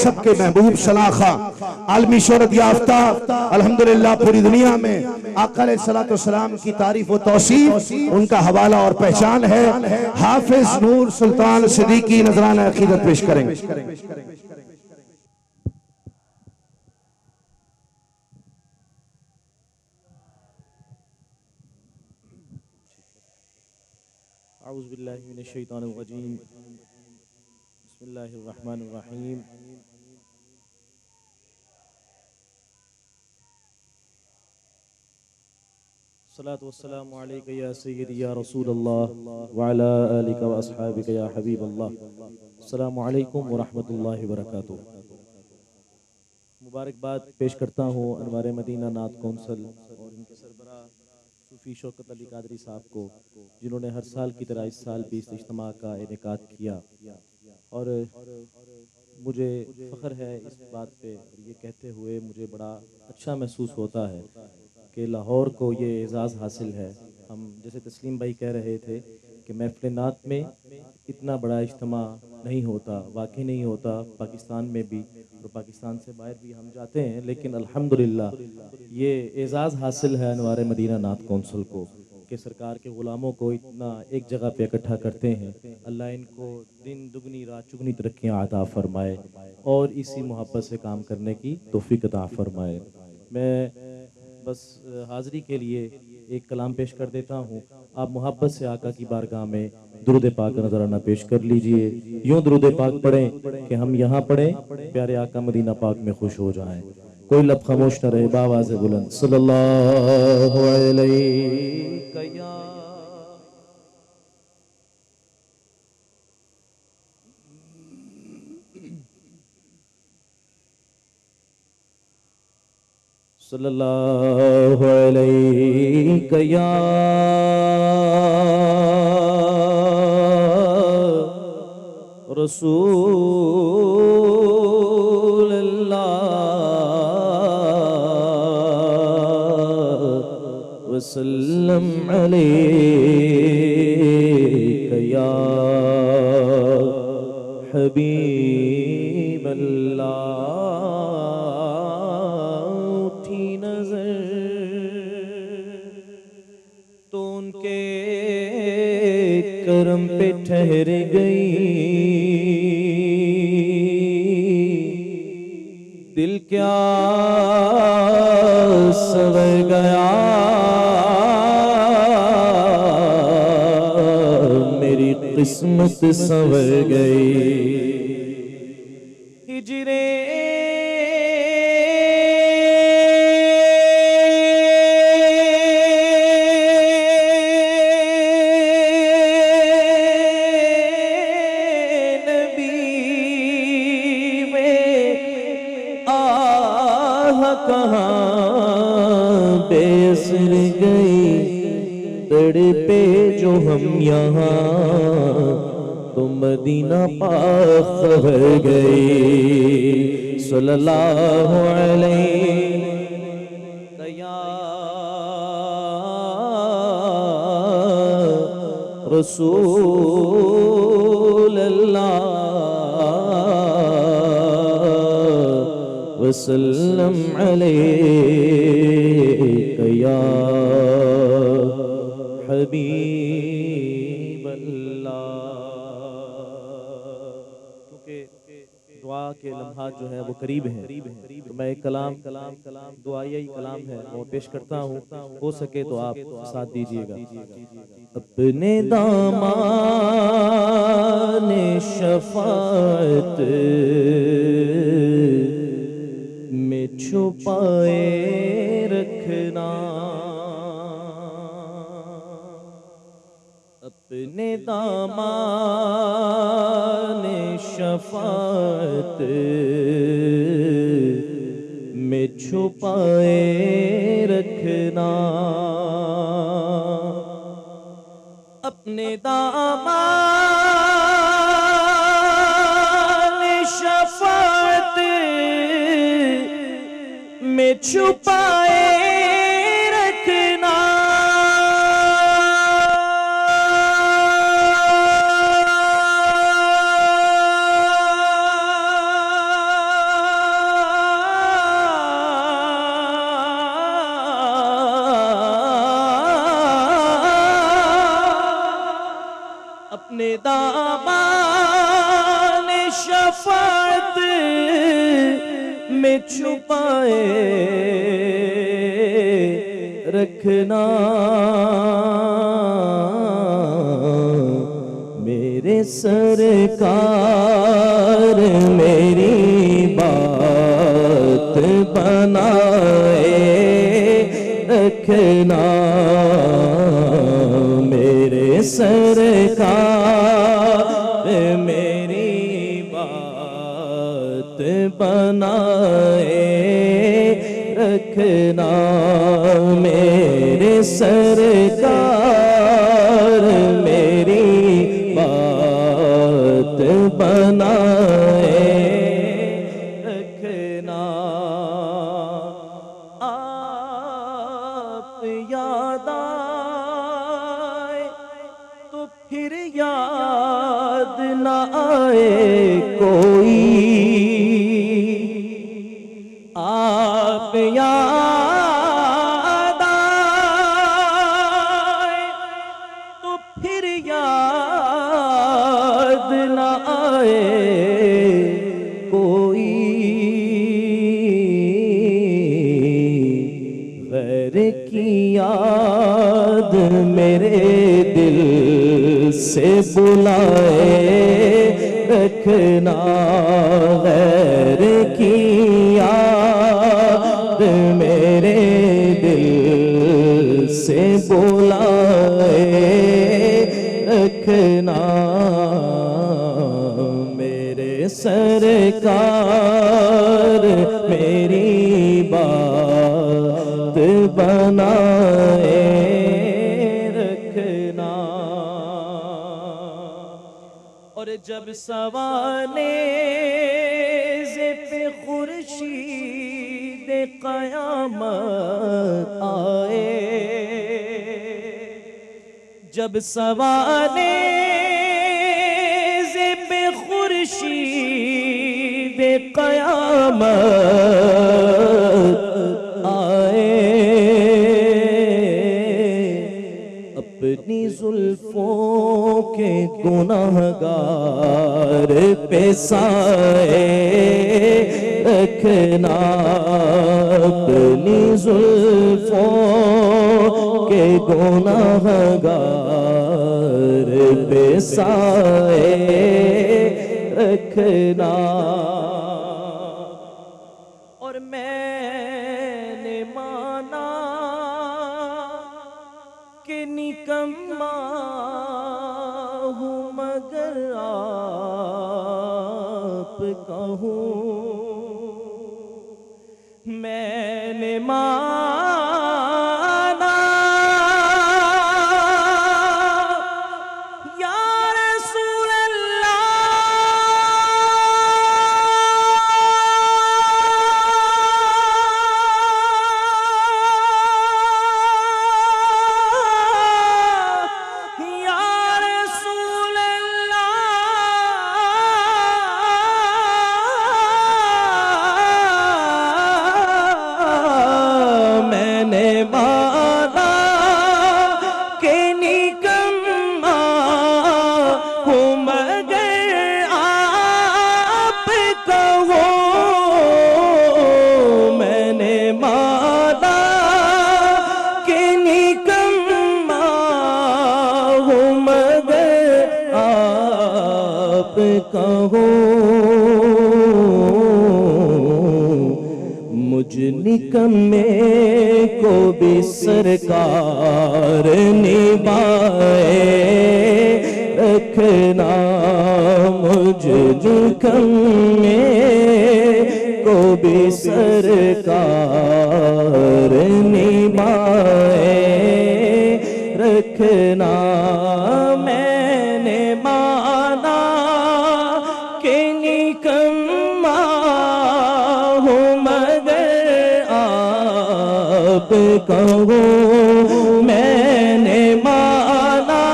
سب کے محبوب شناخہ عالمی شہرت یافتہ الحمدللہ پوری دنیا میں آقا علیہ السلام کی تعریف و توصیف ان کا حوالہ اور پہچان ہے۔ حافظ نور سلطان صدیقی نذرانہ عقیدت پیش کریں گے۔ اعوذ باللہ من الشیطان الرجیم، بسم اللہ الرحمن الرحیم۔ الصلاة والسلام علیک یا سیدی یا رسول اللہ وعلا آلک و اصحابک یا حبیب اللہ۔ السلام علیکم ورحمۃ اللہ وبرکاتہ۔ مبارکباد پیش کرتا ہوں انوار مدینہ نعت کونسل اور ان کے سربراہ صوفی شوکت علی قادری صاحب کو، جنہوں نے ہر سال کی طرح اس سال بھی اس اجتماع کا انعقاد کیا، اور مجھے فخر ہے اس بات پہ، اور یہ کہتے ہوئے مجھے بڑا اچھا محسوس ہوتا ہے کہ لاہور کو یہ اعزاز حاصل ہے۔ ہم جیسے تسلیم بھائی کہہ رہے تھے کہ محفل نعت میں اتنا بڑا اجتماع نہیں ہوتا، واقعی نہیں ہوتا، پاکستان میں بھی اور پاکستان سے باہر بھی ہم جاتے ہیں، لیکن الحمدللہ یہ اعزاز حاصل ہے انوار مدینہ نعت کونسل کو کہ سرکار کے غلاموں کو اتنا ایک جگہ پہ اکٹھا کرتے ہیں۔ اللہ ان کو دن دگنی رات چگنی ترقیاں عطا فرمائے اور اسی محبت سے کام کرنے کی توفیق عطا فرمائے۔ میں بس حاضری کے لیے ایک کلام پیش کر دیتا ہوں، آپ محبت سے آقا کی بارگاہ میں درود پاک کا نذرانہ پیش کر لیجئے۔ یوں درود پاک پڑھیں کہ ہم یہاں پڑھیں، پیارے آقا مدینہ پاک میں خوش ہو جائیں۔ کوئی لب خاموش نہ رہے، بآواز بلند صلی اللہ علیہ یا صلی اللہ علیہ یا رسول اللہ وسلم علیک یا حبیب اللہ۔ اٹھی نظر تو ان کے کرم پہ ٹھہر گئی، دل کیا سنور گیا، میری قسمت سنور گئی۔ ہجرے کہاں بے اثر گئی، تڑپے جو ہم یہاں تو مدینہ پاک خبر گئی۔ صلی اللہ علیہ یا رسول اللہ وسلم علیک یا حبیب اللہ۔ کیونکہ دعا کے لمحات جو ہیں وہ قریب ہیں، تو میں ایک کلام دعائی کلام ہے وہ پیش کرتا ہوں، ہو سکے تو آپ ساتھ دیجئے گا۔ اپنے دامان شفاعت میں چھپائے رکھنا، اپنے دامان شفاعت میں چھپائے رکھنا، اپنے دامان شفاعت میں چھپائے رکھنا، میں چھپائے رکھنا، میرے سرکار میری بات بنائے رکھنا، میرے سرکار میری بات بنائے رکھنا، میرے سرکار میری بات بنائے رکھنا۔ آپ یاد آئے تو پھر یاد نہ آئے کوئی، آپ یاد آئے تو پھر یاد نہ آئے کوئی، غیر کی یاد میرے دل سے بلائے رکھنا، غیر کی یاد میرے دل سے بلائے رکھنا، میرے سرکار میری بات بنائے رکھنا۔ اور جب سوانیز پہ خورشید قیامت آئے، جب سوانیز پہ خورشید قیامت آئے، اپنی زلفوں کے گناہگار پہ سائے رکھنا، اپنی زلفوں کے گناہگار پہ سائے رکھنا۔ اور میں نے مانا کہ نکما ہوں مگر آپ کا ہوں، میں نے مانا یا رسول اللہ مجھ نکمے کو بھی سرکار نبھائے رکھنا، مجھ نکمے کو بھی سرکار نبھائے رکھنا۔ میں نے مانا کہ نکما ہوں مگر آپ کا ہوں، میں نے مانا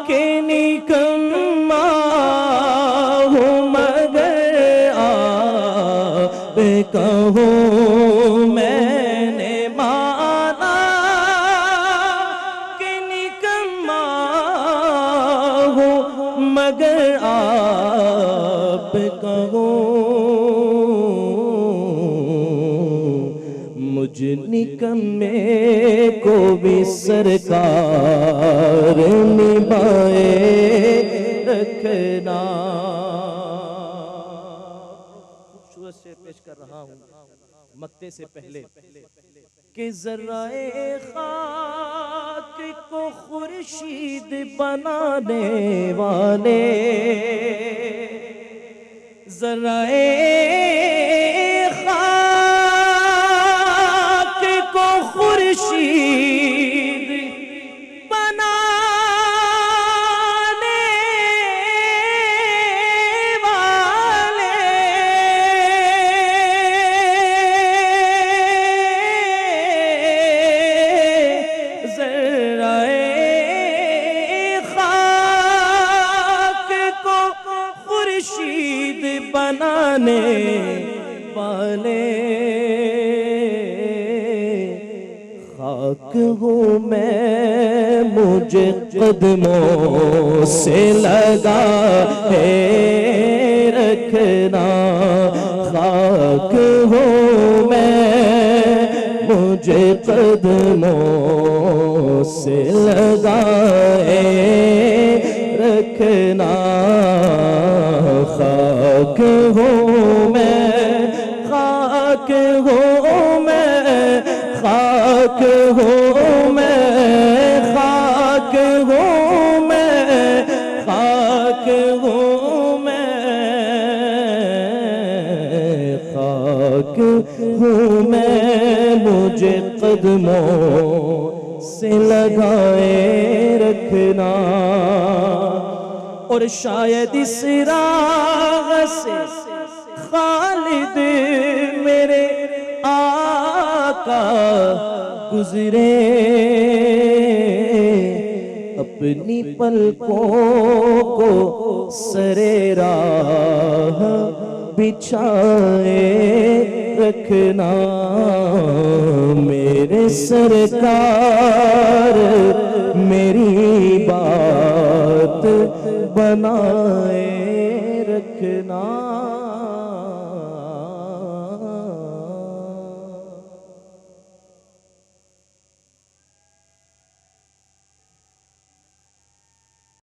کہ نکما ہوں مگر آپ کا ہوں، میں نے مانا کہ نکما ہوں مگر آپ کا ہوں۔ مجھ نکمے کو بھی سرکار نبھائے رکھنا. خوبصورت سے پیش کر رہا ہوں مکتے سے پہلے کہ ذرائے خاک کو خورشید بنانے والے، ذرائے خاک کو خورشید بنانے والے، ذرائے خاک کو خورشید بنانے والے، خاک ہوں میں مجھے قدموں سے لگا ہے رکھنا. خاک ہوں میں مجھے قدموں سے لگا ہے رکھنا. خاک ہوں میں، خاک ہوں میں، خاک ہوں میں، خاک ہوں میں، خاک ہوں میں، خاک ہوں میں مجھے قدموں سے لگائے رکھنا. اور شاید اس راہ سے خالد میرے آقا گزرے، اپنی پلکوں کو سرے راہ بچھائے رکھنا. میرے سرکار میری بات بنائے رکھنا.